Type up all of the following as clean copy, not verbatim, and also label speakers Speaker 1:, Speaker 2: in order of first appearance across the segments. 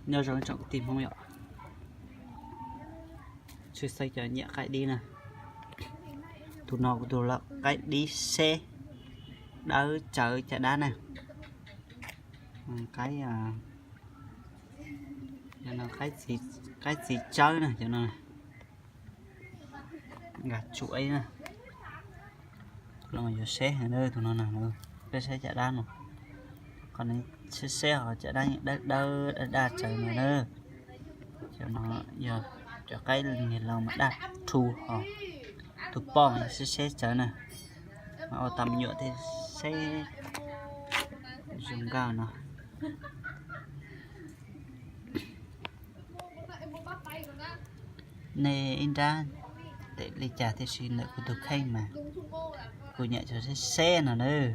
Speaker 1: nhớ rồi chọn tìm không ạ, chưa xây cho nhẹ cái đi nè, tụi nó của tụi là cái đi xe đỡ chở chả đá nè, cái cho nó cái gì chơi này cho nó này. Gạt chuỗi nè, rồi giờ xe ở nơi tụi nó nào nữa, cái xe chả đá rồi, còn này xe họ chả đá đá chở mà nữa, cho nó giờ cho cái nhìn lòng mà đặt thu họ thu bom xe chở nè, mà ở tầm nhựa thì xe dùng cao nó nè in ra để lấy trả thì xin lại của tôi khay mà của nhẹ cho xe nào nữa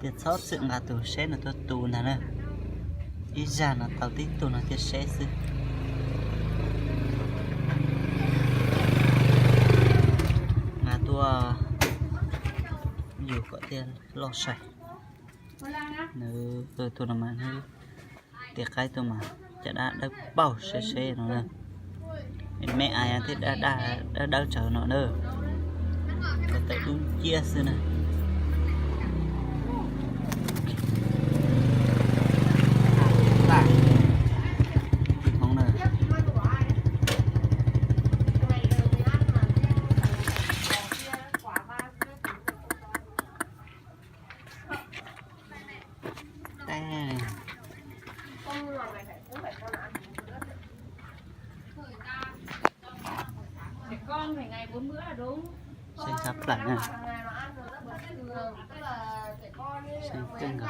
Speaker 1: tiệt sót sự ngã tù xe là tôi tù nào nữa ít ra là tàu tích tù là tiệt xe sự ngã tua dù có tiền lo sạch nữa tôi làm ăn hơi tiệt cái tôi mà chả đã bao xe nó nữa mẹ ai thì đã đau chờ nó nữa tại đúng chia xưa này không nè
Speaker 2: con phải ngày 4 bữa là đúng.
Speaker 1: Xây sắp lại nè.
Speaker 2: Xây
Speaker 1: Xây chân rồi.